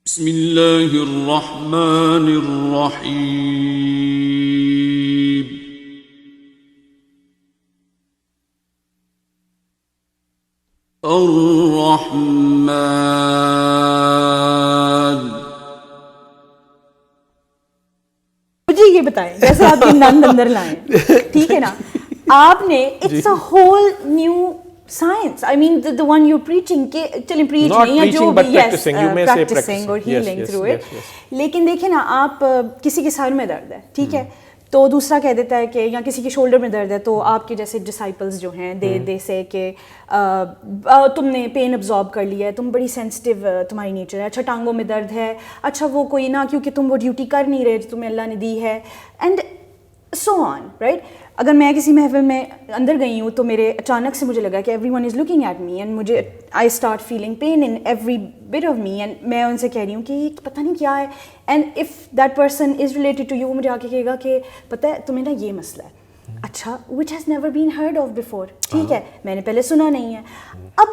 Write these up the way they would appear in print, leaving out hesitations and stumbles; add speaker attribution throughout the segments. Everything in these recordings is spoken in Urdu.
Speaker 1: بسم اللہ الرحمن الرحیم الرحمن.
Speaker 2: مجھے یہ بتائیں جیسے آپ کی نند اندر لائیں ٹھیک ہے نا آپ نے it's a whole new science I mean the one you're preaching کہ چلیں preach نہیں ہے جو بھی yes practicing or healing through it لیکن دیکھیں نا آپ کسی کے سر میں درد ہے ٹھیک ہے تو دوسرا کہہ دیتا ہے کہ یا کسی کے شولڈر میں درد ہے تو آپ کے جیسے ڈسائپلز جو ہیں دے سے کہ تم نے پین ابزارب کر لیا ہے تم بڑی سینسٹیو تمہاری نیچر ہے اچھا ٹانگوں میں درد ہے اچھا وہ کوئی نہ کیونکہ تم وہ ڈیوٹی کر نہیں رہے جو تمہیں اللہ نے دی ہے اینڈ سو آن رائٹ. اگر میں کسی محفل میں اندر گئی ہوں تو میرے اچانک سے مجھے لگا کہ everyone is looking at me and مجھے I start feeling pain in every bit of me and میں ان سے کہہ رہی ہوں کہ یہ پتہ نہیں کیا ہے and if that person is related to you مجھے آ کے کہے گا کہ پتہ ہے تمہیں نا یہ مسئلہ ہے اچھا which has never been heard of before ٹھیک ہے میں نے پہلے سنا نہیں ہے. اب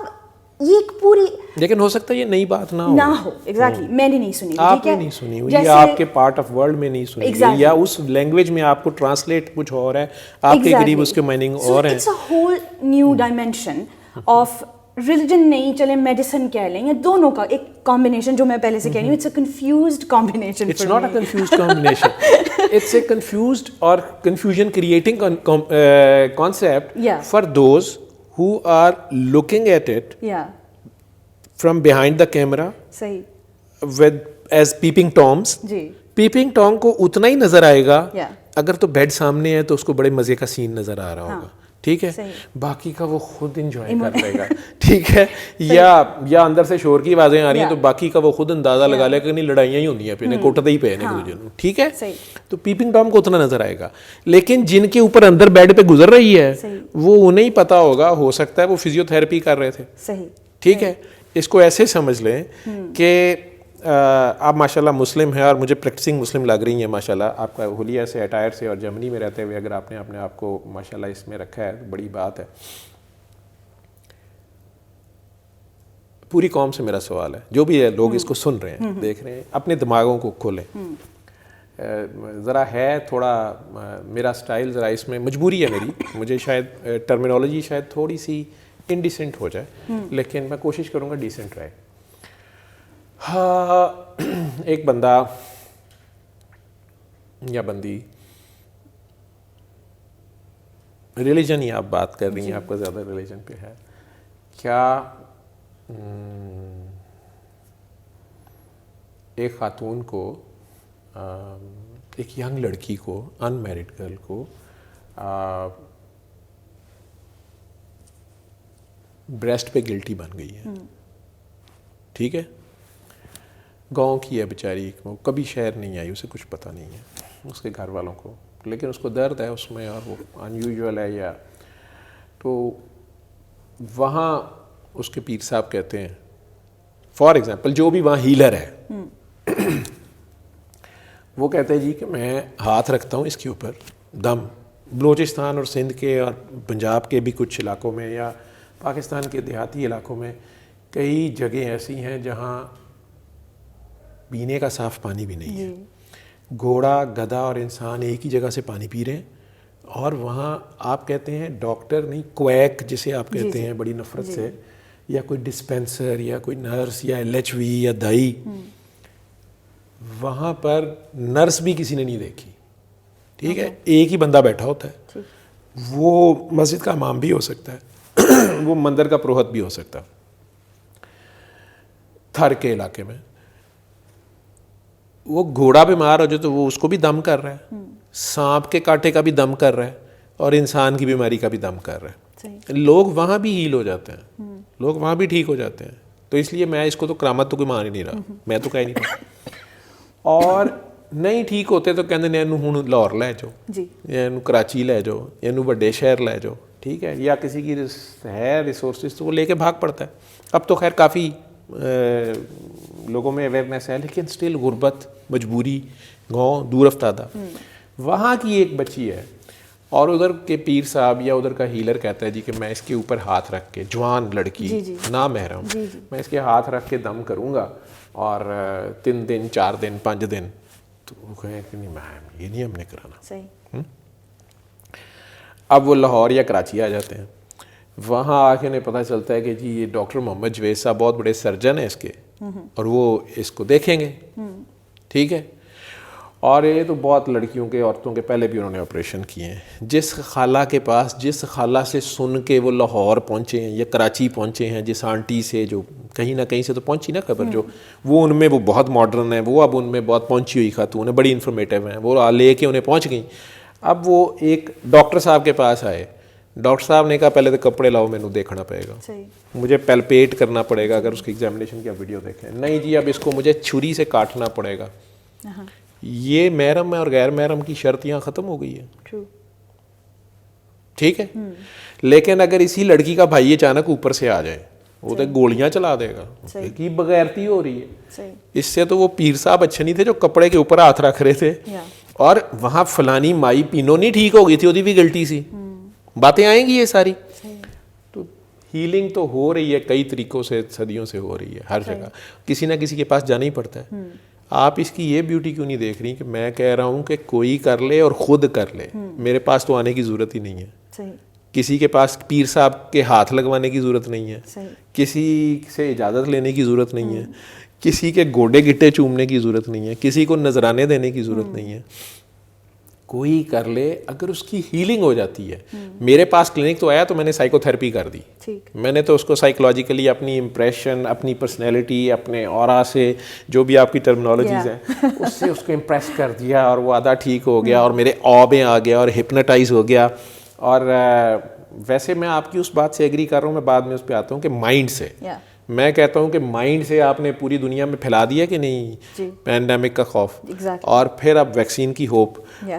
Speaker 2: یہ ایک پوری
Speaker 3: لیکن ہو سکتا ہے یہ نئی بات نہ
Speaker 2: ہو ایگزیکٹلی میں نے نہیں سنی
Speaker 3: آپ نے نہیں سنی ہوئی یا آپ کے پارٹ آف ورلڈ میں نہیں سنی ہوئی یا اس لینگویج میں آپ کو ٹرانسلیٹ کچھ اور ہے آپ کے قریب اس کے میننگ اور ہیں.
Speaker 2: It's a whole new dimension of religion نہیں چلیں میڈیسن کہہ لیں یا دونوں کا ایک کمبینیشن جو میں پہلے سے کہہ رہی ہوں it's a confused combination.
Speaker 3: It's not a confused combination it's a confused اور confusion creating concept for those who are looking at it from behind the camera with as peeping toms. peeping tom کو اتنا ہی نظر آئے گا اگر تو بیڈ سامنے ہے تو اس کو بڑے مزے کا سین نظر آ رہا ہوگا ٹھیک ہے باقی کا وہ خود انجوائے کر لے گا ٹھیک ہے یا اندر سے شور کی آوازیں آ رہی ہیں تو باقی کا وہ خود اندازہ لگا لے کہ نہیں لڑائیاں ہی ہوتی ہیں پہ کوٹتے ہی پہ ایک دوسرے کو ٹھیک ہے. تو پیپنگ ٹام کو اتنا نظر آئے گا لیکن جن کے اوپر اندر بیڈ پہ گزر رہی ہے وہ انہیں پتا ہوگا ہو سکتا ہے وہ فزیو تھراپی کر رہے تھے ٹھیک ہے. اس کو ایسے سمجھ لیں کہ آپ ماشاء اللہ مسلم ہیں اور مجھے پریکٹسنگ مسلم لگ رہی ہیں ماشاء اللہ آپ کا حلیہ سے اٹائر سے اور جرمنی میں رہتے ہوئے اگر آپ نے اپنے آپ کو ماشاء اللہ اس میں رکھا ہے بڑی بات ہے. پوری قوم سے میرا سوال ہے جو بھی ہے لوگ اس کو سن رہے ہیں دیکھ رہے ہیں اپنے دماغوں کو کھولیں ذرا ہے تھوڑا میرا سٹائل ذرا اس میں مجبوری ہے میری مجھے شاید ٹرمینالوجی شاید تھوڑی سی انڈیسنٹ ہو جائے لیکن میں کوشش کروں گا ڈیسنٹ رہے. ہاں ایک بندہ یا بندی ریلیجن ہی آپ بات کر رہی ہیں آپ کا زیادہ ریلیجن پہ ہے کیا ایک خاتون کو ایک ینگ لڑکی کو ان میرڈ گرل کو بریسٹ پہ گلٹی بن گئی ہے ٹھیک ہے گاؤں کی ہے بیچاری وہ کبھی شہر نہیں آئی اسے کچھ پتہ نہیں ہے اس کے گھر والوں کو لیکن اس کو درد ہے اس میں اور وہ انیوژول ہے یا تو وہاں اس کے پیر صاحب کہتے ہیں فار ایگزامپل جو بھی وہاں ہیلر ہے وہ کہتے ہیں جی کہ میں ہاتھ رکھتا ہوں اس کے اوپر دم بلوچستان اور سندھ کے اور پنجاب کے بھی کچھ علاقوں میں یا پاکستان کے دیہاتی علاقوں میں کئی جگہیں ایسی ہیں جہاں پینے کا صاف پانی بھی نہیں ہے گھوڑا گدھا اور انسان ایک ہی جگہ سے پانی پی رہے ہیں اور وہاں آپ کہتے ہیں ڈاکٹر نہیں کویک جسے آپ کہتے ہیں بڑی نفرت سے یا کوئی ڈسپینسر یا کوئی نرس یا LHV یا دائی وہاں پر نرس بھی کسی نے نہیں دیکھی ٹھیک ہے ایک ہی بندہ بیٹھا ہوتا ہے وہ مسجد کا امام بھی ہو سکتا ہے وہ مندر کا پروہت بھی ہو سکتا ہے تھر کے علاقے میں وہ گھوڑا بیمار ہو جائے تو وہ اس کو بھی دم کر رہا ہے سانپ کے کاٹے کا بھی دم کر رہا ہے اور انسان کی بیماری کا بھی دم کر رہا ہے لوگ وہاں بھی ہیل ہو جاتے ہیں لوگ وہاں بھی ٹھیک ہو جاتے ہیں تو اس لیے میں اس کو تو کرامت تو کوئی مان ہی نہیں رہا میں تو کہہ نہیں رہا اور نہیں ٹھیک ہوتے تو کہتے ہیں ہوں لاہور لے جاؤ یا کراچی لے جاؤ یا بڑے شہر لے جاؤ ٹھیک ہے یا کسی کی ہے ریسورسز تو وہ لے کے بھاگ پڑتا ہے. اب تو خیر کافی لوگوں میں اویئرنیس ہے لیکن سٹل غربت مجبوری گاؤں دور افتادہ. وہاں کی ایک بچی ہے اور ادھر کے پیر صاحب یا ادھر کا ہیلر کہتا ہے جی کہ میں اس کے اوپر ہاتھ رکھ کے, جوان لڑکی نامحرم, میں اس کے ہاتھ رکھ کے دم کروں گا اور 3 دن 4 دن 5 دن, تو وہ کہیں کہ نہیں میم یہ نہیں ہم نے کرانا. اب وہ لاہور یا کراچی آ جاتے ہیں, وہاں آ کے انہیں پتہ چلتا ہے کہ جی یہ ڈاکٹر محمد جوید صاحب بہت بڑے سرجن ہیں اس کے, اور وہ اس کو دیکھیں گے. ٹھیک ہے, اور یہ تو بہت لڑکیوں کے, عورتوں کے پہلے بھی انہوں نے آپریشن کیے ہیں. جس خالہ کے پاس, جس خالہ سے سن کے وہ لاہور پہنچے ہیں یا کراچی پہنچے ہیں, جس آنٹی سے جو کہیں نہ کہیں سے تو پہنچی نا خبر, جو وہ ان میں وہ بہت ماڈرن ہے, وہ اب ان میں بہت پہنچی ہوئی خاتون ہیں, بڑی انفارمیٹیو ہیں, وہ لے کے انہیں پہنچ گئیں. اب وہ ایک ڈاکٹر صاحب کے پاس آئے, ڈاکٹر صاحب نے کہا پہلے تو کپڑے لاؤ, میں نے دیکھنا پڑے گا, مجھے پیلپیٹ کرنا پڑے گا, اگر اس کی ایگزامینیشن کی آپ ویڈیو دیکھیں. نہیں جی اب اس کو مجھے چھری سے کاٹنا پڑے گا. یہ محرم اور غیر محرم کی شرط یہاں ختم ہو گئی ہے. ٹھیک ہے, لیکن اگر اسی لڑکی کا بھائی اچانک اوپر سے آ جائے, وہ تو گولیاں چلا دے گا, کی بغیرتی ہو رہی ہے. اس سے تو وہ پیر صاحب اچھے نہیں تھے جو کپڑے کے اوپر ہاتھ رکھ رہے تھے, اور وہاں فلانی مائی پینو نہیں ٹھیک ہو گئی تھی, وہ بھی غلطی سی باتیں آئیں گی یہ ساری. تو ہیلنگ تو ہو رہی ہے کئی طریقوں سے, صدیوں سے ہو رہی ہے ہر جگہ, کسی نہ کسی کے پاس جانا ہی پڑتا ہے. آپ اس کی یہ بیوٹی کیوں نہیں دیکھ رہی کہ میں کہہ رہا ہوں کہ کوئی کر لے اور خود کر لے, میرے پاس تو آنے کی ضرورت ہی نہیں ہے. کسی کے پاس پیر صاحب کے ہاتھ لگوانے کی ضرورت نہیں ہے, کسی سے اجازت لینے کی ضرورت نہیں ہے, کسی کے گوڈے گٹے چومنے کی ضرورت نہیں ہے, کسی کو نذرانے دینے کی ضرورت نہیں ہے. کوئی کر لے اگر اس کی ہیلنگ ہو جاتی ہے. میرے پاس کلینک تو آیا تو میں نے سائیکو تھراپی کر دی. میں نے تو اس کو سائیکولوجیکلی اپنی امپریشن, اپنی پرسنالٹی, اپنے اورا سے, جو بھی آپ کی ٹرمنالوجیز ہیں اس سے اس کو امپریس کر دیا, اور وہ آدھا ٹھیک ہو گیا, اور میرے اوبیں آ گیا, اور ہپنوٹائز ہو گیا. اور ویسے میں آپ کی اس بات سے ایگری کر رہا ہوں, میں بعد میں اس پہ آتا ہوں کہ مائنڈ سے, میں کہتا ہوں کہ مائنڈ سے آپ نے پوری دنیا میں پھیلا دیا کہ نہیں پینڈیمک کا خوف, اور پھر اب ویکسین کی ہوپ,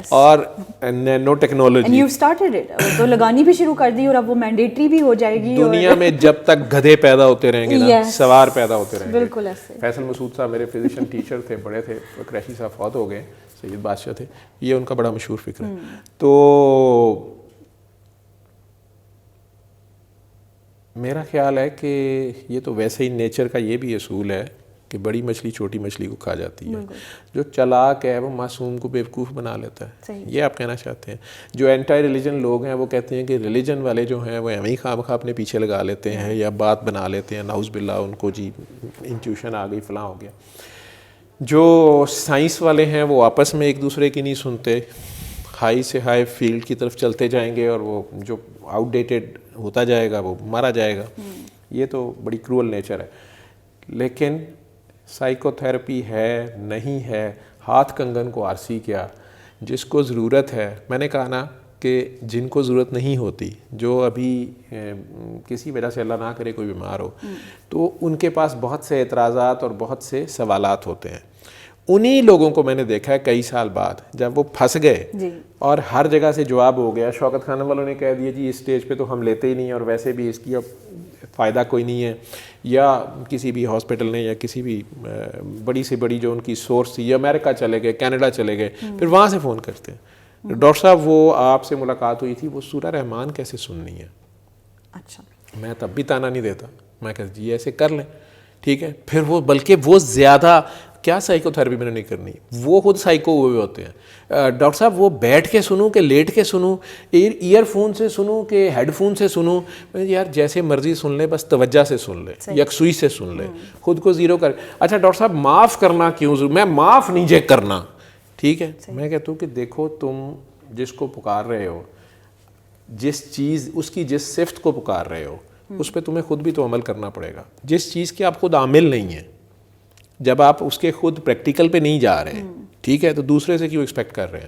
Speaker 3: اور Nano technology
Speaker 2: you started it, تو لگانی بھی شروع کر دی, اور اب وہ مینڈیٹری بھی ہو جائے گی.
Speaker 3: دنیا میں جب تک گدھے پیدا ہوتے رہیں گے نا, سوار پیدا ہوتے رہیں گے.
Speaker 2: بالکل ایسے.
Speaker 3: فیصل مسعود صاحب میرے فزیشین ٹیچر تھے, بڑے تھے, قریشی صاحب فوت ہو گئے, سید بادشاہ تھے, یہ ان کا بڑا مشہور فکر ہے. تو میرا خیال ہے کہ یہ تو ویسے ہی نیچر کا یہ بھی اصول ہے کہ بڑی مچھلی چھوٹی مچھلی کو کھا جاتی ہے. جو چلاک ہے وہ معصوم کو بیوقوف بنا لیتا ہے, یہ آپ کہنا چاہتے ہیں. جو اینٹی ریلیجن لوگ ہیں وہ کہتے ہیں کہ ریلیجن والے جو ہیں وہ ایم ہی خواہ مخواہ اپنے پیچھے لگا لیتے ہیں یا بات بنا لیتے ہیں, نعوذ باللہ ان کو جی انٹیوشن آ گئی, فلاں ہو گیا. جو سائنس والے ہیں وہ آپس میں ایک دوسرے کی نہیں سنتے, ہائی سے ہائی فیلڈ کی طرف چلتے جائیں گے, اور وہ جو آؤٹ ڈیٹڈ ہوتا جائے گا وہ مارا جائے گا. یہ تو بڑی کرول نیچر ہے. لیکن سائیکو تھراپی ہے نہیں ہے, ہاتھ کنگن کو آرسی کیا, جس کو ضرورت ہے. میں نے کہا نا کہ جن کو ضرورت نہیں ہوتی, جو ابھی کسی وجہ سے اللہ نہ کرے کوئی بیمار ہو, تو ان کے پاس بہت سے اعتراضات اور بہت سے سوالات ہوتے ہیں. انہی لوگوں کو میں نے دیکھا ہے کئی سال بعد جب وہ پھنس گئے اور ہر جگہ سے جواب ہو گیا. شوکت خانم والوں نے کہہ دیا جی اس اسٹیج پہ تو ہم لیتے ہی نہیں, اور ویسے بھی اس کی اب فائدہ کوئی نہیں ہے, یا کسی بھی ہاسپٹل نے یا کسی بھی بڑی سے بڑی جو ان کی سورس تھی, یا امریکہ چلے گئے, کینیڈا چلے گئے, پھر وہاں سے فون کرتے ہیں ڈاکٹر صاحب وہ آپ سے ملاقات ہوئی تھی, وہ سورہ رحمان کیسے سننی ہے. اچھا, میں تب بھی تانا نہیں دیتا, میں کہتا جی ایسے کر لیں ٹھیک ہے. پھر وہ بلکہ وہ زیادہ کیا سائیکو تھراپی میں نے نہیں کرنی, وہ خود سائیکو ہوئے ہوتے ہیں. ڈاکٹر صاحب وہ بیٹھ کے سنوں کہ لیٹ کے سنوں, ایئر فون سے سنوں کہ ہیڈ فون سے سنوں. یار جیسے مرضی سن لے, بس توجہ سے سن لے, یکسوئی سے سن لے, خود کو زیرو کر. اچھا ڈاکٹر صاحب معاف کرنا کیوں ضرور, میں معاف نہیں جے کرنا ٹھیک ہے. میں کہتا ہوں کہ دیکھو تم جس کو پکار رہے ہو, جس چیز اس کی جس صفت کو پکار رہے ہو, اس پہ تمہیں خود بھی تو عمل کرنا پڑے گا. جس چیز کے آپ خود عامل نہیں ہیں, جب آپ اس کے خود پریکٹیکل پہ نہیں جا رہے ٹھیک ہے, تو دوسرے سے کیوں ایکسپیکٹ کر رہے ہیں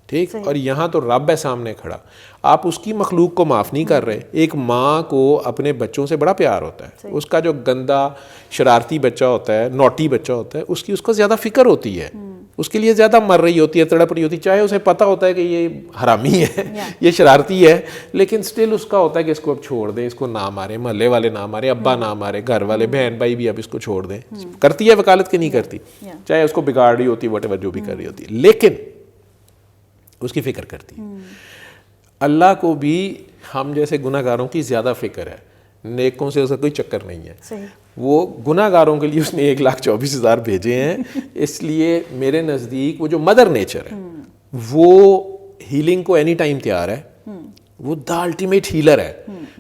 Speaker 3: ٹھیک. اور یہاں تو رب ہے سامنے کھڑا, آپ اس کی مخلوق کو معاف نہیں کر رہے. ایک ماں کو اپنے بچوں سے بڑا پیار ہوتا ہے, اس کا جو گندا شرارتی بچہ ہوتا ہے, نوٹی بچہ ہوتا ہے, اس کو زیادہ فکر ہوتی ہے, اس کے لیے زیادہ مر رہی ہوتی ہے, تڑپ رہی ہوتی ہے, چاہے اسے پتہ ہوتا ہے کہ یہ حرامی ہے, یہ شرارتی ہے, لیکن سٹل اس کا ہوتا ہے کہ اس کو اب چھوڑ دیں, اس کو نہ مارے, محلے والے نہ مارے, ابا نہ مارے, گھر والے بہن بھائی بھی اب اس کو چھوڑ دیں. کرتی ہے وکالت کی نہیں کرتی, چاہے اس کو بگاڑ رہی ہوتی, واٹ ایور جو بھی کر رہی ہوتی, لیکن اس کی فکر کرتی. اللہ کو بھی ہم جیسے گناہ گاروں کی زیادہ فکر ہے, نیکوں سے اس کا کوئی چکر نہیں ہے.
Speaker 2: صحیح.
Speaker 3: وہ گناہ گاروں کے لیے اس نے 1,24,000 بھیجے ہیں. اس لیے میرے نزدیک وہ جو مدر نیچر ہے وہ ہیلنگ کو اینی ٹائم تیار ہے, وہ دا الٹیمیٹ ہیلر ہے.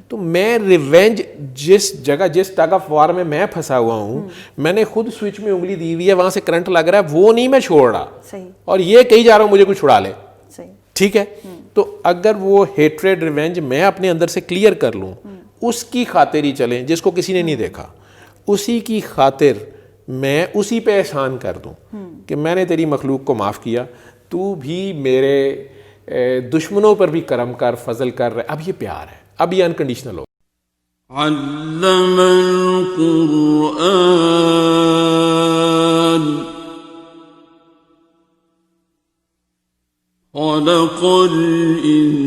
Speaker 3: تو میں ریونج جس جگہ جس ٹگ آف وار میں پھنسا ہوا ہوں, میں نے خود سوئچ میں انگلی دی ہوئی ہے, وہاں سے کرنٹ لگ رہا ہے, وہ نہیں میں چھوڑ رہا, اور یہ کہی جا رہا ہوں مجھے کوئی چھڑا لے. ٹھیک ہے, تو اگر وہ ہیٹریڈ ریونج میں اپنے اندر سے کلیئر کر لوں, اس کی خاطر ہی چلیں جس کو کسی نے نہیں دیکھا, اسی کی خاطر میں اسی پہ احسان کر دوں کہ میں نے تیری مخلوق کو معاف کیا, تو بھی میرے دشمنوں پر بھی کرم کر, فضل کر رہے. اب یہ پیار ہے, اب یہ انکنڈیشنل ہو.
Speaker 1: علم القرآن خلق الإنسان